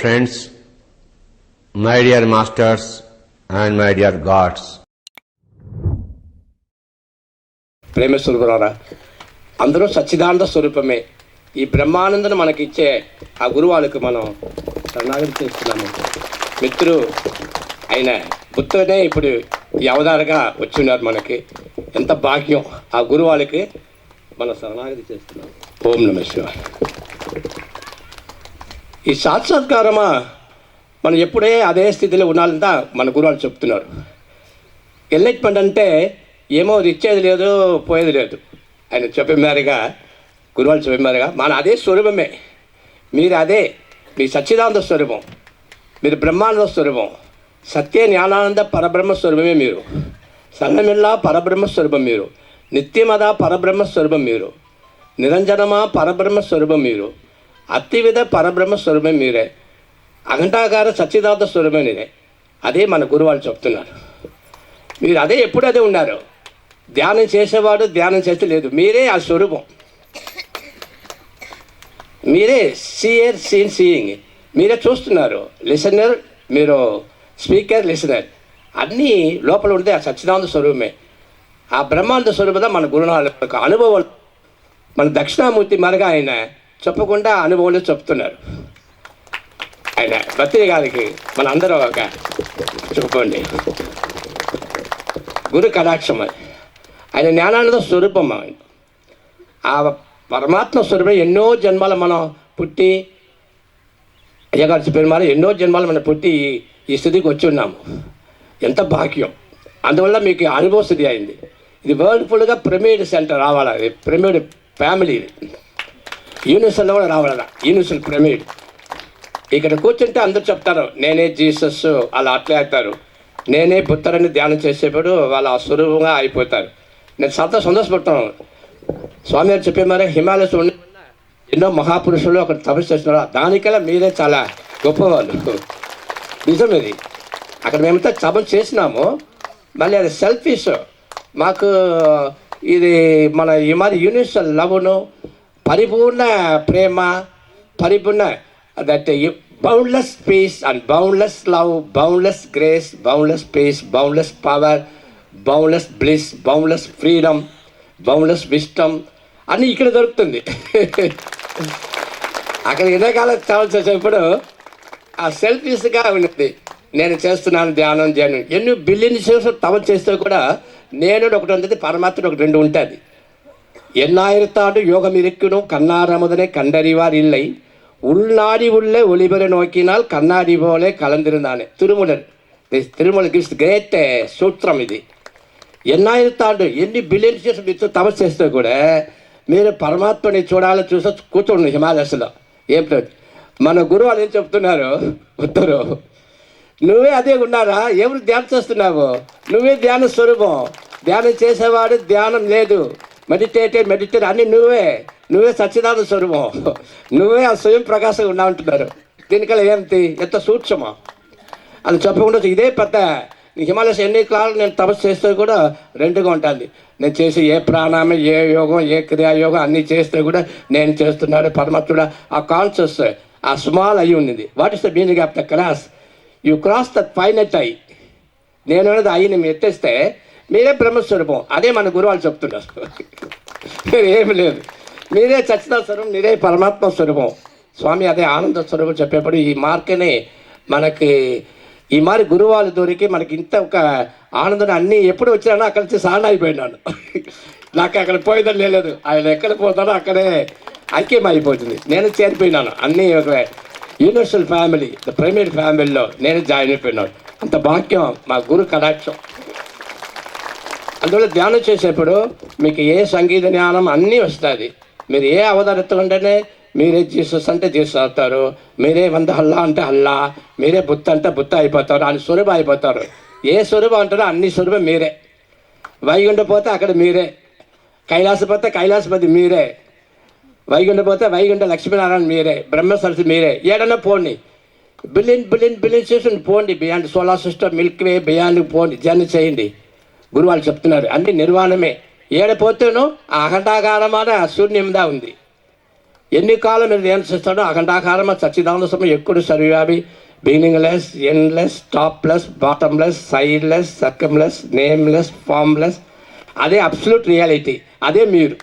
friends, my dear masters and my dear gods. ప్రేమ స్వరూపులారా, అందరూ సచ్చిదానంద స్వరూపమే. ఈ బ్రహ్మానందను మనకిచ్చే ఆ గురువాళ్ళకు మనం శరణాగతి చేస్తున్నాము. మిత్రుడు అయిన బుద్ధునే ఇప్పుడు ఈ అవతారంగా వచ్చి ఉన్నారు. మనకి ఎంత భాగ్యం. ఆ గురువాళ్ళకి మనం శరణాగతి చేస్తున్నాం. ఓం నమః శివాయ. ఈ సాక్షాత్కారమా మనం ఎప్పుడే అదే స్థితిలో ఉండాలంతా మన గురువాళ్ళు చెప్తున్నారు. ఎన్లైట్మెంట్ అంటే ఏమో ఇచ్చేది లేదు, పోయేది లేదు. ఆయన చెప్పిమారుగా, గురువాళ్ళు చెప్పిమారుగా మన అదే స్వరూపమే. మీరు అదే, మీ సచ్చిదానంద స్వరూపం, మీరు బ్రహ్మానంద స్వరూపం, సత్య జ్ఞానానంద పరబ్రహ్మ స్వరూపమే మీరు. సన్నమిల్లా పరబ్రహ్మ స్వరూపం మీరు. నిత్యమద పరబ్రహ్మ స్వరూపం మీరు. నిరంజనమా పరబ్రహ్మ స్వరూపం మీరు. అతివిధ పరబ్రహ్మ స్వరూపం మీరే. అఘంటాకార సచ్చిదానంద స్వరూపం మీరే. అదే మన గురువాళ్ళు చెప్తున్నారు. మీరు అదే ఎప్పుడు అదే ఉన్నారు. ధ్యానం చేసేవాడు ధ్యానం చేస్తే లేదు, మీరే ఆ స్వరూపం. మీరే సీయర్ సీన్ సీయింగ్, మీరే చూస్తున్నారు. లిసనర్ మీరు, స్పీకర్ లిసనర్, అన్నీ లోపల ఉంటే ఆ సచ్చిదానంద స్వరూపమే. ఆ బ్రహ్మానంద స్వరూపంలో మన గురునాథ అనుభవాలు, మన దక్షిణామూర్తి మరగా ఆయన చెప్పకుండా అనుభవాలు చెప్తున్నారు. ఆయన భక్తి గారికి మన అందరూ ఒక చెప్పుకోండి. గురు కటాక్షం, ఆయన జ్ఞానానంద స్వరూపం. ఆ పరమాత్మ స్వరూపం ఎన్నో జన్మలు మనం పుట్టి, అయ్యగారు చెప్పిన మరి ఎన్నో జన్మలు మనం పుట్టి ఈ స్థితికి వచ్చి ఉన్నాము. ఎంత భాగ్యం. అందువల్ల మీకు అనుభవ స్థితి అయింది. ఇది వరల్డ్ ఫుల్గా పిరమిడ్ సెంటర్ రావాలి. పిరమిడ్ ఫ్యామిలీ యూనివర్సల్లో కూడా రావాల. Universal pyramid. ఇక్కడ కూర్చుంటే అందరూ చెప్తారు నేనే జీసస్, అలా అట్లే అవుతారు. నేనే బుద్ధుని ధ్యానం చేసేప్పుడు వాళ్ళు ఆ స్వరూపంగా అయిపోతారు. నేను సంతోషపడతాను. స్వామి గారు చెప్పే మరి హిమాలయస్ ఉండి ఎన్నో మహాపురుషులు అక్కడ తపస్సు చేస్తున్నారు. దానికల్లా మీరే చాలా గొప్పవాళ్ళు. నిజం ఇది. అక్కడ మేమంతా తపస్సు చేసినాము. మళ్ళీ అది సెల్ఫీస్. మాకు ఇది మన ఈ మరి యూనివర్సల్ లవ్ను, పరిపూర్ణ ప్రేమ, పరిపూర్ణ that boundless peace and boundless love, boundless grace, boundless peace, boundless power, boundless bliss, boundless freedom, boundless wisdom అన్నీ ఇక్కడ దొరుకుతుంది. అక్కడ ఎండాకాలం ట్రావెల్ చేసేప్పుడు ఆ సెల్ఫీస్గా ఉన్నది. నేను చేస్తున్నాను ధ్యానం చేయను. ఎన్ని బిలియన్స్ తపస్సు చేస్తే కూడా నేను ఒకటి ఉంటుంది, పరమాత్ముడు ఒకటి రెండు ఉంటుంది. ఎన్నాయిరతాడు యోగం ఇరుక్కును కన్నారముదనే కండறிவார் இல்லை, உள்நாடி உள்ளே ஒளிபெற நோக்கினால் கண்ணாடி போலே கலந்திருந்தானே. తిరుమల గిఫ్ట్ గ్రేట్ సూత్రం ఇది. ఎన్నాయిరతాడు ఎన్ని బిలియన్స్ చేసి తపస్సు చేస్తే కూడా మీరు పరమాత్మని చూసి కూర్చోండి హిమాలయస్లో. ఏం మన గురువు వాళ్ళు ఏం చెప్తున్నారు, ఉత్తరు నువ్వే అదే ఉన్నారా, ఎవరు ధ్యానం చేస్తున్నావు, నువ్వే ధ్యాన స్వరూపం. ధ్యానం చేసేవాడు ధ్యానం లేదు, మెడిటేట్ అన్నీ నువ్వే సచ్చిదానంద స్వరూపం, నువ్వే ఆ స్వయం ప్రకాశంగా ఉన్నా అంటున్నారు. దీనికల్లా ఏంటి ఎంత సూక్ష్మం అని చెప్పకుండా ఇదే పెద్ద హిమాలయస్ ఎన్ని కాలం నేను తపస్సు చేస్తే కూడా రెండుగా ఉంటుంది. నేను చేసే ఏ ప్రాణాయామం, ఏ యోగం, ఏ క్రియాయోగం అన్నీ చేస్తే కూడా నేను చేస్తున్నాడు పరమాత్ముడు. ఆ కాన్షియస్ ఆ స్మాల్ అయి ఉన్నది. What is the meaning of the cross? You cross the finite I. నేను అనేది అయ్యిని మీరు ఎత్తేస్తే మీరే బ్రహ్మస్వరూపం. అదే మన గురువాళ్ళు చెప్తున్నారు. ఏమి లేదు, మీరే సచ్చిదానంద స్వరూపం, మీరే పరమాత్మ స్వరూపం. స్వామి అదే ఆనంద స్వరూపం చెప్పేప్పుడు ఈ మార్కుని మనకి ఈ మారి గురువాళ్ళు దొరికి మనకి ఇంత ఒక ఆనందం. అన్నీ ఎప్పుడు వచ్చినానో అక్కడి నుంచి సాధన అయిపోయినాను. నాకు అక్కడ పోయేదని లేదు. ఆయన ఎక్కడ పోతానో అక్కడే ఐక్యం అయిపోతుంది. నేను చేరిపోయినాను. అన్నీ ఒక యూనివర్సల్ ఫ్యామిలీ, ద పిరమిడ్ ఫ్యామిలీలో నేను జాయిన్ అయిపోయినాను. అంత భాగ్యం మా గురు కటాక్షం. అందువల్ల ధ్యానం చేసేప్పుడు మీకు ఏ సంగీత జ్ఞానం అన్నీ వస్తుంది. మీరు ఏ అవతారెత్తుకుంటేనే మీరే జీసస్ అంటే జీసస్ అవుతారు, మీరే వంద హల్లా అంటే హల్లా, మీరే బుద్ధ అంటే బుద్ధ అయిపోతారు, అని స్వరూపం అయిపోతారు. ఏ స్వరూపం అంటారో అన్ని స్వరూపం మీరే. వైకుంఠ పోతే అక్కడ మీరే, కైలాస పోతే కైలాసపతి మీరే, వైకుంఠ పోతే వైకుంఠ లక్ష్మీనారాయణ మీరే, బ్రహ్మ సరస్వతి మీరే. ఏడన్నా పోండి, బిలియన్ చేసి పోండి, beyond solar system, milk way beyond పోండి, జర్నీ చేయండి. గురువాళ్ళు చెప్తున్నారు అన్ని నిర్వాణమే. ఏడపోతేనో ఆ అఖండాకారమైన శూన్యంగా ఉంది. ఎన్ని కాలం మీరు ధ్యానిస్తాడో అఖండాకారమ సచ్చిదానంద సమయం ఎక్కువ సర్వ్యాపి beginningless endless topless bottomless sideless circumless nameless formless. అదే అబ్సల్యూట్ రియాలిటీ, అదే మీరు.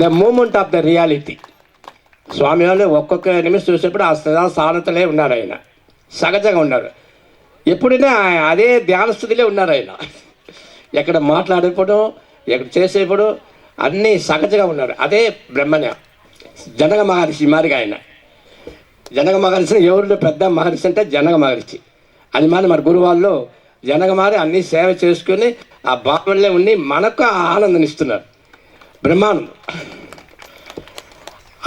The moment of the reality. స్వామి వాళ్ళు ఒక్కొక్క నిమిషం చూసేప్పుడు ఆ సాధనతలే ఉన్నారు, ఆయన సహజంగా ఉన్నారు. ఎప్పుడైనా అదే ధ్యాన స్థితిలో ఉన్నారు ఆయన. ఎక్కడ మాట్లాడేప్పుడు, ఎక్కడ చేసేప్పుడు అన్నీ సహజంగా ఉన్నారు. అదే బ్రహ్మణ. జనక మహర్షి మారిగా ఆయన. జనక మహర్షి ఎవరిలో పెద్ద మహర్షి అంటే జనక మహర్షి. అది మరి గురువాళ్ళు జనక మారి అన్నీ సేవ చేసుకుని ఆ భావనలో ఉండి మనకు ఆ ఆనందం ఇస్తున్నారు. బ్రహ్మానందం,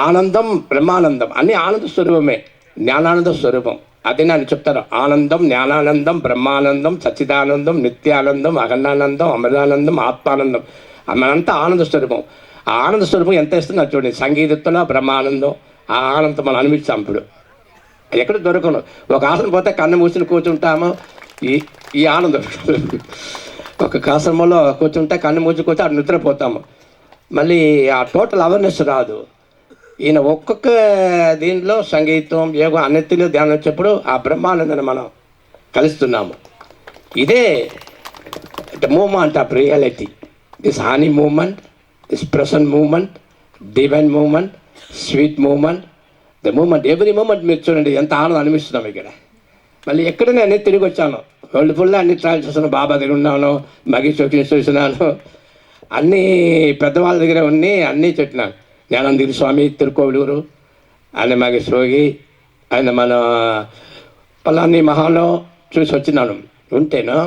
ఆనందం, బ్రహ్మానందం అన్నీ ఆనంద స్వరూపమే, జ్ఞానానంద స్వరూపం. అదే నేను చెప్తాను. ఆనందం, జ్ఞానానందం, బ్రహ్మానందం, సచ్చిదానందం, నిత్యానందం, అఖండానందం, అమృతానందం, ఆత్మానందం. మనంతా ఆనంద స్వరూపం. ఆ ఆనంద స్వరూపం ఎంత ఇస్తుందో చూడండి. సంగీతంలో బ్రహ్మానందం, ఆ ఆనందం మనం అనిపించాం. ఇప్పుడు ఎక్కడ దొరకను. ఒక ఆసనం పోతే కన్ను మూసుని కూర్చుంటాము, ఈ ఆనందం. ఒక ఆసనంలో కూర్చుంటే కన్ను మూసి కూర్చొని అటు నిద్రపోతాము. మళ్ళీ ఆ టోటల్ అవేర్నెస్ రాదు. ఈయన ఒక్కొక్క దీంట్లో సంగీతం, యోగం అన్నిటిలో ధ్యానం వచ్చేప్పుడు ఆ బ్రహ్మానందాన్ని మనం కలుస్తున్నాము. ఇదే the moment of reality. This honey moment, this present moment, divine moment, sweet moment, the moment. Every moment మీరు చూడండి ఎంత ఆనందం అనిపిస్తున్నాం ఇక్కడ. మళ్ళీ ఎక్కడ నేను అన్నీ తిరిగి వచ్చాను. వరల్డ్ ఫుల్లో అన్ని ట్రావెల్ చేస్తున్నాను. బాబా దగ్గర ఉన్నాను, మగి చోకి చూసినాను, అన్నీ పెద్దవాళ్ళ దగ్గర ఉన్ని అన్నీ చెప్పినాను. జ్ఞానందిరి స్వామి తిరుకోవిలూరు, ఆయన మాకు సోగి, ఆయన మన పలాని మహాలో చూసి వచ్చినాను. ఉంటేను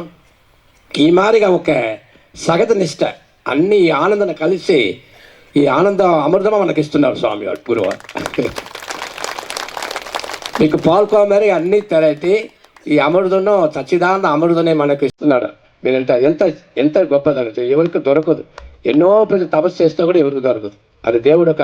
ఈ మాదిరిగా ఒక సగత నిష్ట అన్నీ ఈ ఆనందాన్ని కలిసి ఈ ఆనంద అమృతమా మనకి ఇస్తున్నారు స్వామి వాడు గురువు. మీకు పాల్కోమరి అన్నీ తెరటి ఈ అమృతను సచ్చిదానంద అమృతనే మనకు ఇస్తున్నాడు. మీరంటే ఎంత ఎంత గొప్పదనది ఎవరికి దొరకదు. ఎన్నో ప్రజలు తపస్సు చేస్తే కూడా ఎవరికి దొరకదు. అది దేవుడు ఒక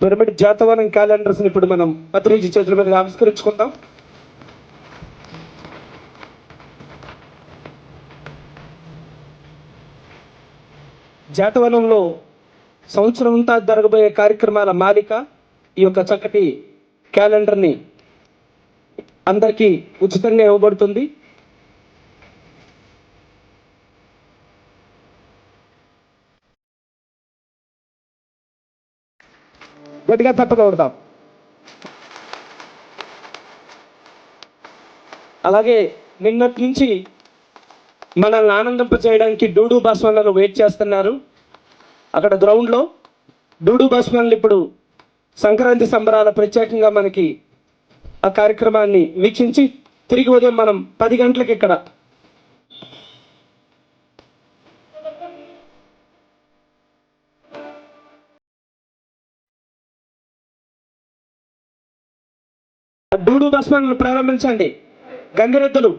పిరమిడ్ జాతవనం క్యాలెండర్స్ ఇప్పుడు మనం పత్రిజీ చేతుల మీద ఆవిష్కరించుకుందాం. జాతవనంలో సంవత్సరం అంతా జరగబోయే కార్యక్రమాల మాలిక ఈ యొక్క చక్కటి క్యాలెండర్ని అందరికీ ఉచితంగా ఇవ్వబడుతుంది. గట్టిగా తప్పకూడదాం. అలాగే నిన్నటి నుంచి మనల్ని ఆనందింపచేయడానికి డూడు బాస్వాన్లను వెయిట్ చేస్తున్నారు. అక్కడ గ్రౌండ్లో డూడు బాస్వాన్లు ఇప్పుడు సంక్రాంతి సంబరాల ప్రత్యేకంగా మనకి ఆ కార్యక్రమాన్ని వీక్షించి తిరిగి ఉదయం మనం 10 గంటలకు ఇక్కడ డూడు బాస్వాన్లను ప్రారంభించండి. గంగిరెద్దులు